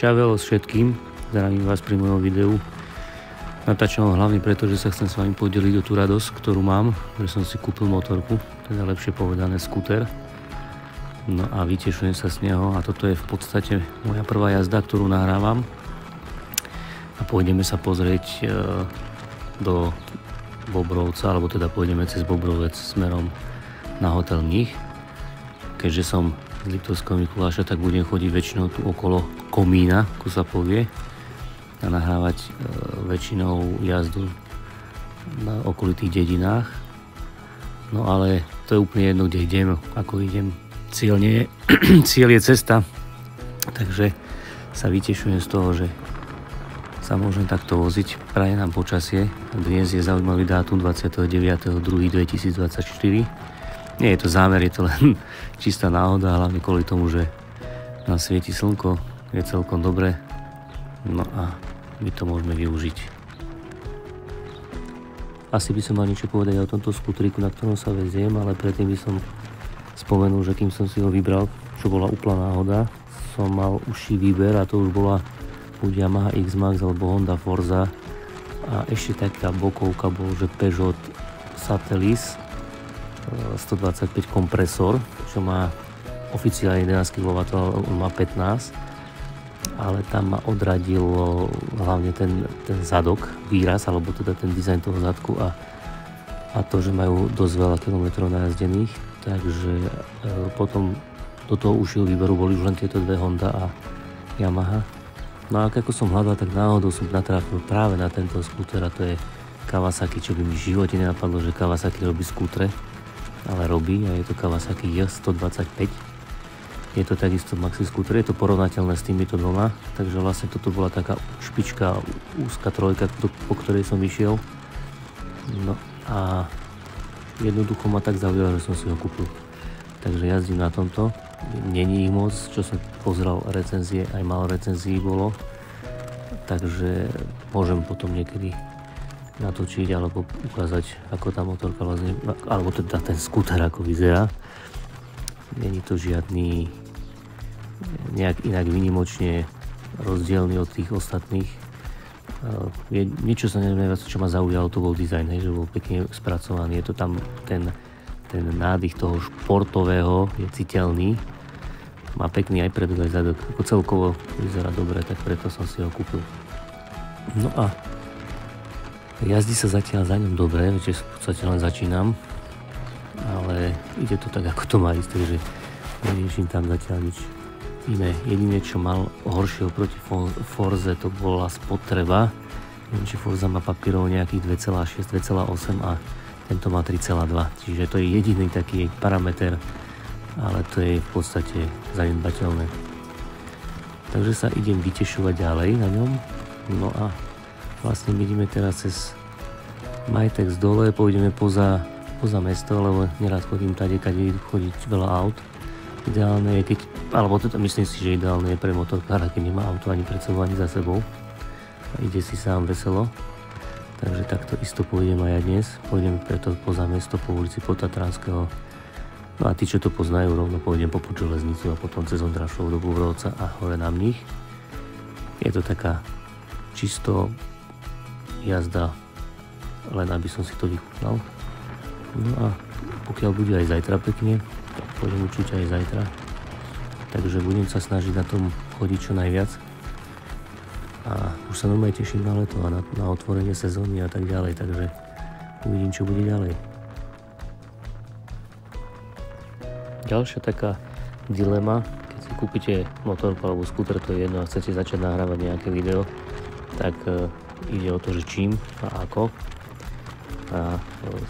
Čavelo s všetkým, zdravím vás pri mojom videu. Natáčam ho hlavne preto, že sa chcem s vami podeliť o tú radosť, ktorú mám, že som si kúpil motorku, teda lepšie povedané skúter. No a vytešujem sa z neho a toto je v podstate moja prvá jazda, ktorú nahrávam. A pôjdeme sa pozrieť do Bobrovca, alebo teda pôjdeme cez Bobrovec smerom na hotel Mních. Keďže som z Liptovského Mikuláša, tak budem chodiť väčšinou tu okolo komína, ako sa povie, a nahrávať väčšinou jazdu na okolitých dedinách. No ale to je úplne jedno, kde idem, ako idem. Cieľ nie je, cieľ je cesta, takže sa vytešujem z toho, že sa môžem takto voziť. Praje nám počasie. Dnes je zaujímavý dátum 29.2.2024. Nie je to zámer, je to len čistá náhoda, hlavne kvôli tomu, že nám svieti slnko, je celkom dobre. No a my to môžeme využiť. Asi by som mal niečo povedať o tomto skútriku, na ktorom sa veziem, ale predtým by som spomenul, že kým som si ho vybral, čo bola úplná náhoda, som mal užší výber a to už bola buď Yamaha X-Max alebo Honda Forza a ešte taká bokovka bol, že Peugeot Satellis 125 kompresor, čo má oficiálne 11 kW, ale on má 15, ale tam ma odradil hlavne ten zadok, výraz, alebo teda ten dizajn toho zadku a to, že majú dosť veľa kilometrov najazdených, takže potom do toho užšieho výberu boli už len tieto dve Honda a Yamaha. No a ako som hľadal, tak náhodou som natrafil práve na tento skúter a to je Kawasaki, čo by mi v živote nenapadlo, že Kawasaki robí skútre, ale robí a je to Kawasaki J125. Je to takisto maxi skúter, je to porovnateľné s týmito dvoma, takže vlastne toto bola taká špička, úzka trojka, po ktorej som vyšiel. No a jednoducho ma tak zaujalo, že som si ho kúpil. Takže jazdím na tomto. Není ich moc, čo som pozeral recenzie, aj málo recenzií bolo, takže môžem potom niekedy natočiť alebo ukázať, ako tá motorka vlastne, alebo teda ten skúter ako vyzerá. Není to žiadny nejak inak výnimočne rozdielný od tých ostatných. Niečo sa neviem, čo ma zaujalo, to bol dizajn, že bol pekne spracovaný, je to tam ten nádych toho športového je citeľný. Má pekný aj predok, aj zadok. Ako celkovo vyzerá dobre, tak preto som si ho kúpil. No a jazdí sa zatiaľ za ňom dobre, veď v podstate len začínam. Ale ide to tak, ako to má ísť, takže neriešim tam zatiaľ nič iné. Jediné, čo mal horšie oproti Forze, to bola spotreba. Neviem, či Forza má papírov nejakých 2,6, 2,8 a tento má 3,2, čiže to je jediný taký parameter, ale to je v podstate zanedbateľné. Takže sa idem vytešovať ďalej na ňom. No a vlastne ideme teraz cez Majtex dole, pôjdeme poza mesto, lebo nerád chodím tady, kde chodiť veľa aut. Ideálne je, alebo teda myslím si, že ideálne je pre motorkára, keď nemá auto ani pred sebou, ani za sebou. A ide si sám veselo. Takže takto isto pôjdem aj ja dnes. Pôjdem preto poza mesto, po ulici Potatranského. No a tí, čo to poznajú, rovno pôjdem po železnicu a potom cez Ondrášov do Bobrovca a hore na Mních. Je to taká čisto jazda, len aby som si to vychutnal. No a pokiaľ bude aj zajtra pekne, tak pôjdem určite aj zajtra. Takže budem sa snažiť na tom chodiť čo najviac. A už sa normálne teším na leto a na otvorenie sezóny a tak ďalej, takže uvidím, čo bude ďalej. Ďalšia taká dilema, keď si kúpite motorku alebo skúter, to je jedno a chcete začať nahrávať nejaké video, tak ide o to, že čím a ako. A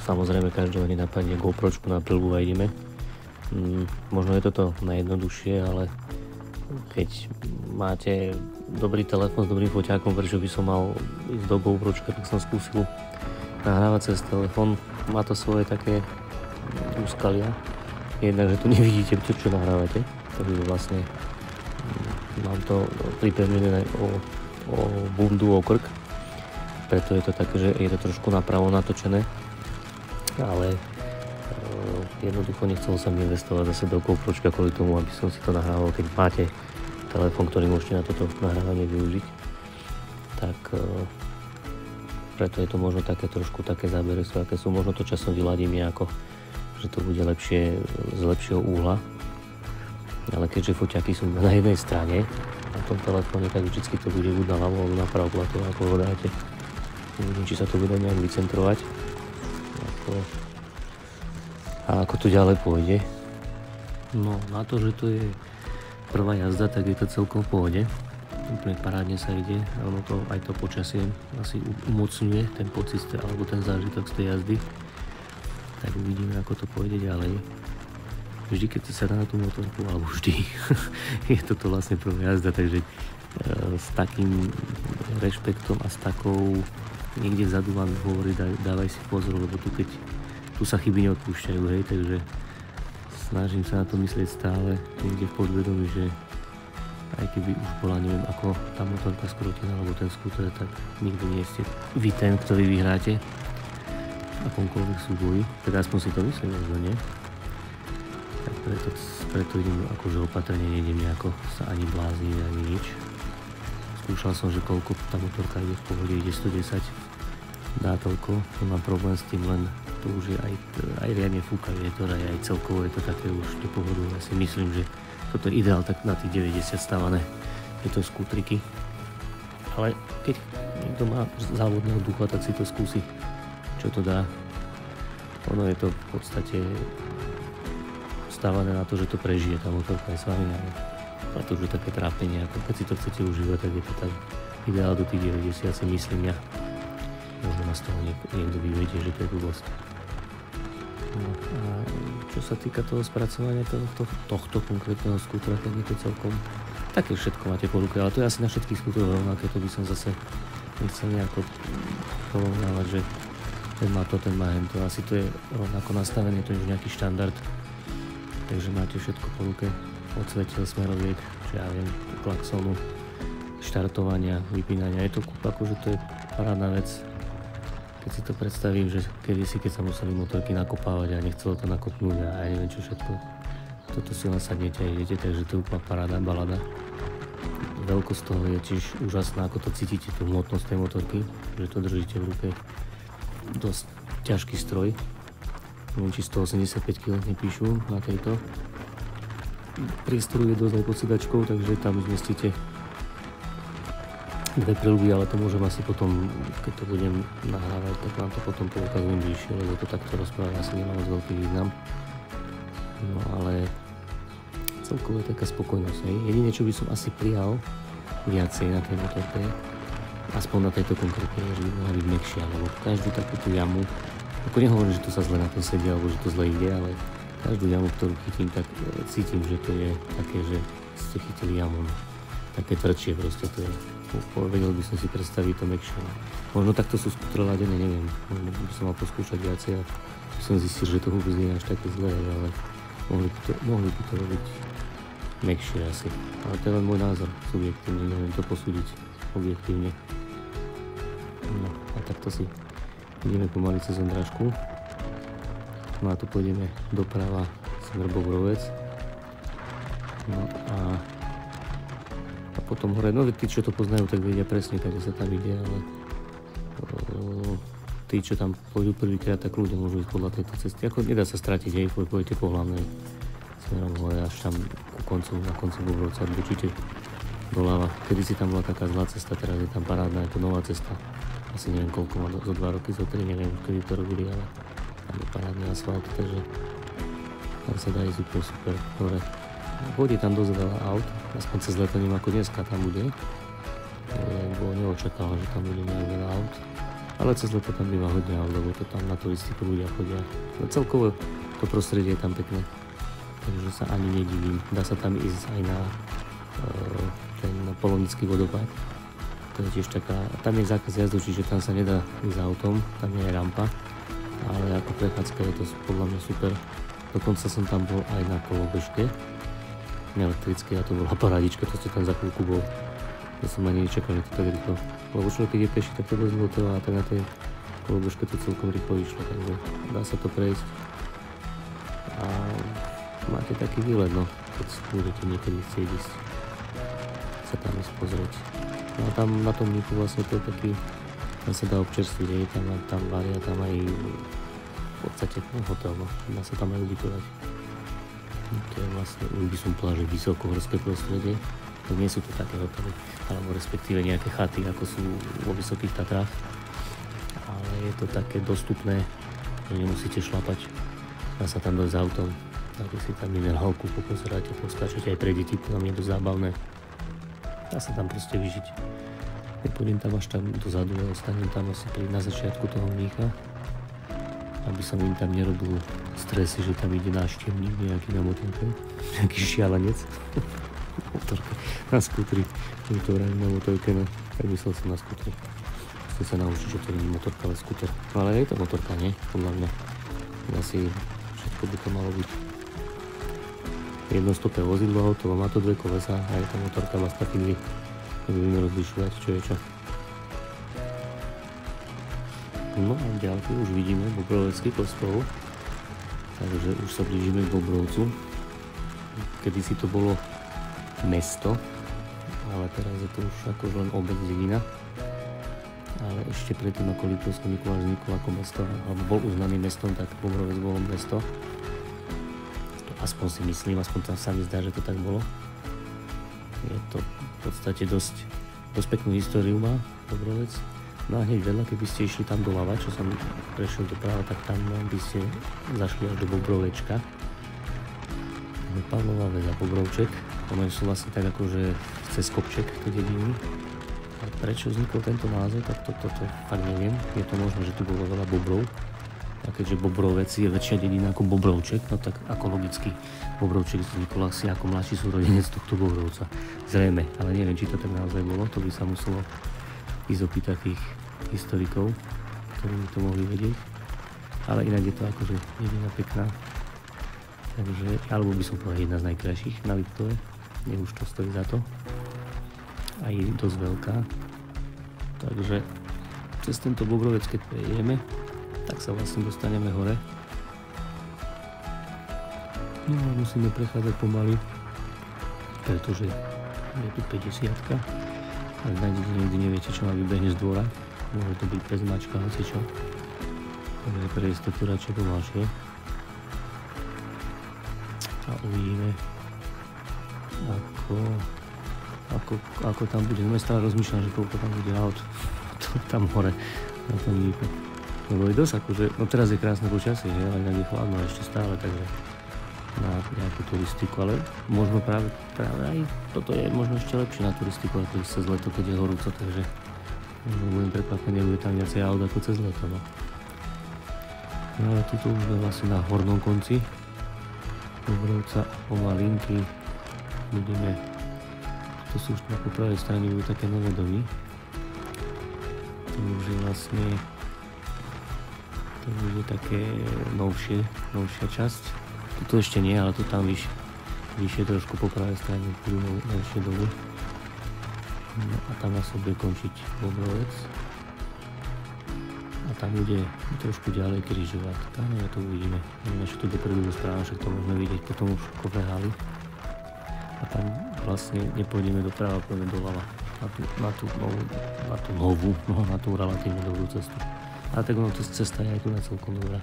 samozrejme každého nenapadne GoPročku na prilbu a ideme. Možno je toto najjednoduchšie, ale keď máte dobrý telefón s dobrým foťákom, prečo by som mal ísť do GoPročka, tak som skúsil nahrávať cez telefón. Má to svoje také úskalia. Jednak, že tu nevidíte, čo nahrávate, takže vlastne mám to pripevnené o bundu, o krk, preto je to také, že je to trošku napravo natočené, ale jednoducho nechcelo sa mi investovať zase do GoPročka kvôli tomu, aby som si to nahrával, keď máte telefón, ktorý môžete na toto nahrávanie využiť. Tak preto je to možno také trošku také zábery, aké sú. Možno to časom vyladím nejako, že to bude lepšie z lepšieho úhla. Ale keďže foťaky sú na jednej strane na tom telefóne, tak vždycky to bude buď na ľavo alebo na pravú platu, ako ho dáte. Uvidím, či sa to bude nejak vycentrovať. A ako to ďalej pôjde. No na to, že to je prvá jazda, tak je to celkom v pohode. Úplne parádne sa ide. Ono to aj to počasie asi umocňuje ten pocit alebo ten zážitok z tej jazdy. Tak uvidíme, ako to pôjde ďalej. Vždy, keď si sadá na tú motorku, alebo vždy, je toto vlastne prvá jazda, takže s takým rešpektom a s takou niekde vzadu vám hovorí, dávaj si pozor, lebo tu sa chyby neodpúšťajú, hej, takže snažím sa na to myslieť stále niekde v podvedomí, že aj keby už bola, neviem, ako tá motorka skrotená, alebo ten skúter, tak nikdy nie ste vy ten, ktorý vyhráte v akomkoľvek súboji, teda aspoň si to myslím, že nie. Tak preto idem akože opatrne, nejdem nejako sa ani blázniť, ani nič. Skúšal som, že koľko tá motorka ide v pohode, ide 110, dá toľko, nemám problém s tým, len to už je aj riadne fúka vietor, aj celkovo je to také už do pohodu. Ja si myslím, že toto je ideál tak na tých 90 stávané tieto skútriky. Ale keď niekto má závodného ducha, tak si to skúsi, čo to dá. Ono je to v podstate stávané na to, že to prežije tá motorka aj s vami, ale to už je také trápenie, ako keď si to chcete užívať, tak je to tak ideál do tých 90, si myslím ja. Možno nás toho niekto vyvedie, že to je blbosť. No a čo sa týka toho spracovania tohto konkrétneho skútra, tak je to celkom také všetko máte po ruke, ale to je asi na všetkých skútroch rovnaké, to by som zase nechcel nejako porovnávať, že ten má to, ten má hento, asi to je rovnako nastavené, to je už nejaký štandard. Takže máte všetko po ruke, od svetiel, smeroviek, čo ja viem, klaxonu, štartovania, vypínania. Je to kúpa, akože to je parádna vec. Keď si to predstavím, že kedysi, keď sa museli motorky nakopávať a nechcelo to nakopnúť a ja neviem čo všetko, toto si len sadnete a idete, takže to je úplná paráda, balada. Veľkosť toho je tiež úžasná, ako to cítite, tú hmotnosť tej motorky, že to držíte v ruke. Dosť ťažký stroj. Neviem, či 185 kg nepíšu na tejto. Priestoru je dosť aj pod sedačkou, takže tam zmestíte dve príľuby, ale to môžem asi potom, keď to budem nahrávať, tak vám to potom poukazujem bližšie, lebo to takto rozprávať asi nemá moc veľký význam. No ale celkovo je taká spokojnosť. Jedine, čo by som asi prijal viacej na tej motorke, aspoň na tejto konkrétne, že by mohla byť mäkšia, lebo každú takúto jamu, ako nehovorím, že to sa zle na tom sedí, alebo že to zle ide, ale každú jamu, ktorú chytím, tak cítim, že to je také, že ste chytili jamu. Také tvrdšie proste to je. Vedel by som si predstaviť to mäkšie. Možno takto sú skútre ladené, neviem. Možno by som mal poskúšať viacej a som zistil, že to vôbec nie je až také zlé, ale mohli by to robiť mäkšie asi. Ale to je len môj názor, subjektívne, neviem to posúdiť objektívne. No a takto si ideme pomaly cez Ondrážku. No a tu pôjdeme doprava smer Bobrovec. No a potom hore, no tí, čo to poznajú, tak vedia presne, kde sa tam ide, ale tí, čo tam pôjdu prvýkrát, tak ľudia môžu ísť podľa tejto cesty. Ako nedá sa stratiť, hej, pôjdete po hlavnej smerom hore, až tam na koncu Bobrovca odbočíte doľava. Kedy si tam bola taká zlá cesta, teraz je tam parádna, je to nová cesta. Asi neviem koľko má, zo 2 roky, zo 3, neviem, kedy to robili, ale tam je parádny asfalt, takže tam sa dá ísť úplne super hore. Bude tam dosť veľa aut, aspoň cez leto neviem ako dneska tam bude, lebo neočakával, že tam bude nejak veľa aut, ale cez leto tam býva hodne aut, lebo to tam na turistiku ľudia chodia. No celkovo to prostredie je tam pekné, takže sa ani nedivím, dá sa tam ísť aj na ten Polonický vodopád. To je tiež taká, tam je zákaz jazdu, čiže tam sa nedá ísť autom, tam je rampa, ale ako prechádzka je to podľa mňa super. Dokonca som tam bol aj na kolobežke, elektrické, a to bola parádička, to ste tam za chvíľku bol. Ja som ani nečakal, že to tak rýchlo, lebo človek keď je peši, tak to dosť to a tak na tej kolobežke to celkom rýchlo išlo, takže dá sa to prejsť. A máte taký výlet, no, keď budete niekedy chcieť ísť. sa tam ísť pozrieť. No a tam na tom Mníchu vlastne to je taký, tam sa dá občerstviť, tam varia, tam aj v podstate hotel, no, dá sa tam aj ubytovať. To je vlastne, už by som povedal, že vysokohorské prostredie, to nie sú to také hotely, alebo respektíve nejaké chaty, ako sú vo Vysokých Tatrách, ale je to také dostupné, že nemusíte šlapať, dá sa tam dojsť autom, dáte si tam minerálku, popozeráte, poskáčete aj pre deti, tam je to zábavné, dá sa tam proste vyžiť. Nepôjdem tam až tam dozadu, ale ostanem tam asi na začiatku toho Mnícha, aby som im tam nerobil stresy, že tam ide návštevník nejaký na motorke, nejaký šialenec, motorke, na skútri, na motorke, no, tak myslel som na skútri. Musím sa naučiť, že to nie je motorka, ale skúter. No ale je to motorka, nie? Podľa mňa. Asi všetko by to malo byť. Jednostopé vozidlo, hotovo, má to dve kolesa a je tá motorka má taký dvě. Nebudeme rozlišovať, čo je čo. No a ďalej už vidíme Bobrovecký kostol, takže už sa blížime k Bobrovcu. Kedysi to bolo mesto, ale teraz je to už akože len obec, dedina. Ale ešte predtým, ako Liptovský Mikuláš vznikol ako mesto, alebo bol uznaný mestom, tak Bobrovec bolo mesto. Aspoň si myslím, aspoň tam sa mi zdá, že to tak bolo. Je to v podstate dosť peknú históriu má Bobrovec. No a hneď vedľa, keby ste išli tam doľava, čo som prešiel doprava, tak tam by ste zašli až do Bobrovečka. Pavlova väza Bobrovček. Ono sú vlastne tak akože cez kopček tej dediny. A prečo vznikol tento názov, tak toto fakt neviem. Je to možné, že tu bolo veľa bobrov. A keďže Bobrovec je väčšia dedina ako Bobrovček, no tak ako logicky Bobrovček vznikol asi ako mladší súrodenec tohto Bobrovca. Zrejme, ale neviem, či to tak naozaj bolo. To by sa muselo ísť opýtať tých historikov, ktorí by to mohli vedieť. Ale inak je to akože dedina pekná. Takže, alebo by som povedal jedna z najkrajších na Liptove. Už to stojí za to. A je dosť veľká. Takže cez tento Bobrovec, keď prejdeme, tak sa vlastne dostaneme hore. No a musíme prechádzať pomaly, pretože je tu 50-ka. Ak nájdete niekde, neviete, čo ma vybehne z dvora. Môže to byť pes, mačka, hocičo. Takže pre istotu radšej pomalšie. A uvidíme, ako tam bude. No ja stále rozmýšľam, že koľko tam bude aut. Tam hore, na tom Mníchu. Lebo je dosť akože, no teraz je krásne počasie, ale inak je chladno ešte stále, takže na nejakú turistiku, ale možno práve aj toto je možno ešte lepšie na turistiku ako cez leto, keď je horúco, takže možno budem prekvapený, bude tam viacej aut ako cez leto, no. No ale tuto už je vlastne na hornom konci Bobrovca, pomalinky budeme, to sú už na pravej strane budú také nové domy, to už je vlastne, to už je také novšia časť. Tuto ešte nie, ale to tam vyššie trošku po pravej strane budú novšie domy. No a tam asi bude končiť Bobrovec. A tam bude trošku ďalej križovatka, no ja to uvidíme. Neviem, čo tu dopredu správam, však to môžeme vidieť potom už v Kovrháli. A tam vlastne nepôjdeme doprava, pôjdeme doľava. Na tú relatívne dobrú cestu. A tak ono, cesta je aj tu na celkom dobrá.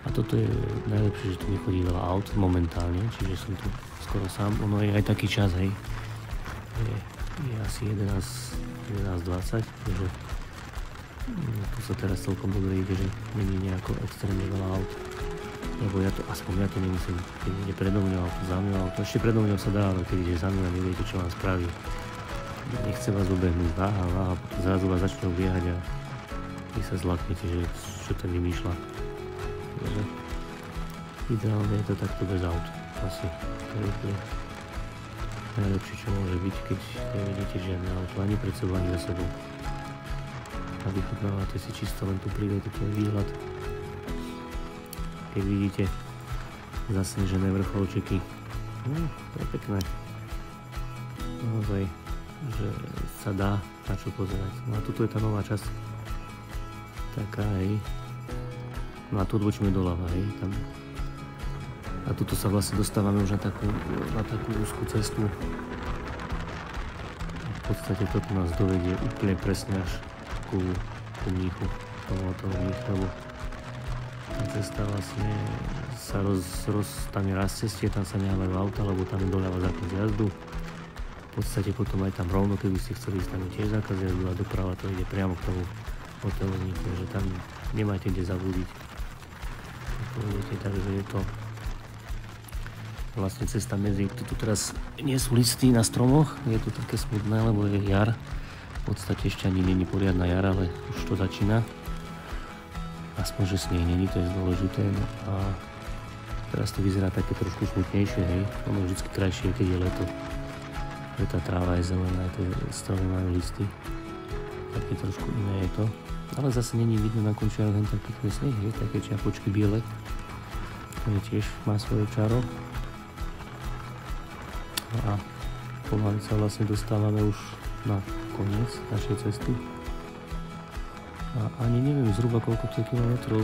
A toto je najlepšie, že tu nechodí veľa aut momentálne, čiže som tu skoro sám. Ono je aj taký čas, hej. Je asi 11:20, takže tu sa teraz celkom dobre ide, že není nejako extrémne veľa aut. Lebo aspoň ja to nemusím, keď ide predo mňa auto, za mňa auto. Ešte predo mňa sa dá, ale keď ide za mňa, neviete, čo vám spraví. Nechce vás obehnúť, váha, potom zrazu vás začne obiehať a vy sa zlaknete, že čo to vymýšľa. Takže ideálne je to takto bez aut. Asi to je úplne najlepšie, čo môže byť, keď nevidíte žiadne auto ani pred sebou, ani za sebou. A vychutnávate si čisto len tú prírodu, ten výhľad. Keď vidíte zasnežené vrcholčeky, no, to je pekné. Naozaj, že sa dá na čo pozerať. No a tuto je tá nová časť. Taká, hej. No a tu odbočíme doľava, hej. Tam. A tuto sa vlastne dostávame už na takú úzkú cestu. podstate toto nás dovedie úplne presne až ku mníchu, tomu mníchu, lebo tá cesta vlastne sa tam je raz cestie, tam sa nehávajú auta, lebo tam je doľava zákaz jazdu. V podstate potom aj tam rovno, keby ste chceli ísť, tam je tiež zákaz jazdu a doprava to ide priamo k tomu hotelu, takže tam nemáte kde zabúdiť. Takže je to vlastne cesta medzi, tu teraz nie sú listy na stromoch, je to také smutné, lebo je jar. V podstate ešte ani nie je poriadna jar, ale už to začína. Aspoň, že sneh není, to je dôležité. No a teraz to vyzerá také trošku smutnejšie, hej. Ono je vždy krajšie, keď je leto. Že tá tráva je zelená, tie stromy majú listy. Také trošku iné je to. Ale zase není vidno na končiach len tak pekný sneh, je také čiapočky biele. To tiež má svoje čaro. No a pomaly sa vlastne dostávame už na koniec našej cesty. A ani neviem zhruba koľko to je kilometrov,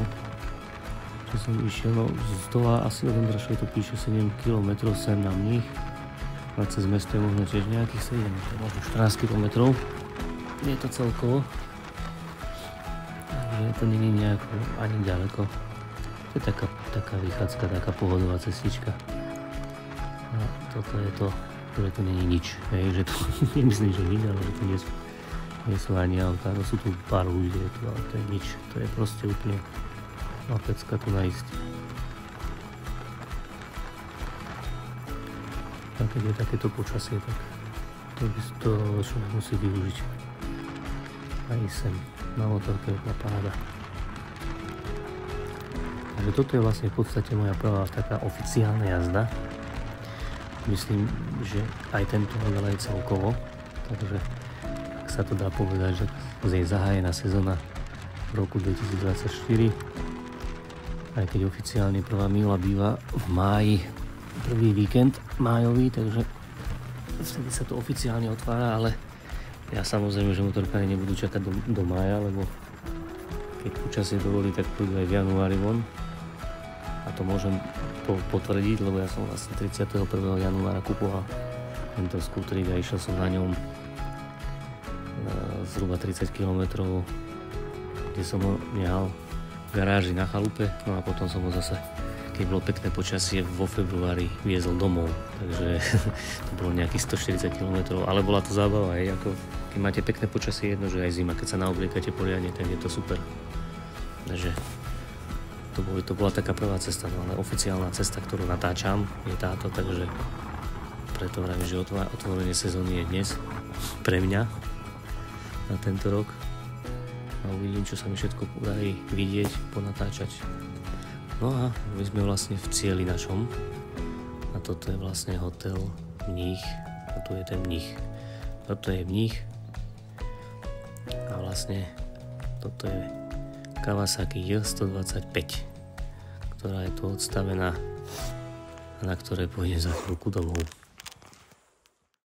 čo som išiel, no z toho asi od Ondrašov to píše 7 kilometrov sem na Mních. A cez mesto je možno tiež nejakých 7, možno 14 kilometrov. Je to celkovo. Takže to nie je nejako ani ďaleko. To je taká vychádzka, taká pohodová cestička. A toto je to, že to nie je nič. Hej, že to nemyslím, že nič, ale že to nie sú ani auta, no sú tu pár ľudí, ale to je nič. To je proste úplne pecka tu nájsť. A keď je takéto počasie, tak to človek musí využiť. Aj sem na motorke je paráda. Takže toto je vlastne v podstate moja prvá taká oficiálna jazda. Myslím, že aj tento model je celkovo, takže ak sa to dá povedať, že je zahájená sezóna v roku 2024. Aj keď oficiálne prvá míľa býva v máji, prvý víkend májový, takže vtedy sa to oficiálne otvára, ale ja samozrejme, že motorkári nebudú čakať do mája, lebo keď počasie dovolí, tak pôjdu aj v januári von. A to môžem potvrdiť, lebo ja som vlastne 31. januára kupoval tento skútrik a išiel som na ňom zhruba 30 km, kde som ho nehal v garáži na chalupe, no a potom som ho zase, keď bolo pekné počasie, vo februári viezol domov, takže to bolo nejakých 140 km, ale bola to zábava, hej, ako keď máte pekné počasie, jedno, že aj zima, keď sa naobliekate poriadne, tak je to super. Takže to bola taká prvá cesta, no ale oficiálna cesta, ktorú natáčam, je táto, takže preto vravím, že otvorenie sezóny je dnes pre mňa na tento rok. A uvidím, čo sa mi všetko podarí vidieť, ponatáčať. No a my sme vlastne v cieli našom. A toto je vlastne hotel Mních. A tu je ten Mních. Toto je Mních. A vlastne toto je Kawasaki J125, ktorá je tu odstavená a na ktorej pôjde za chvíľku domov.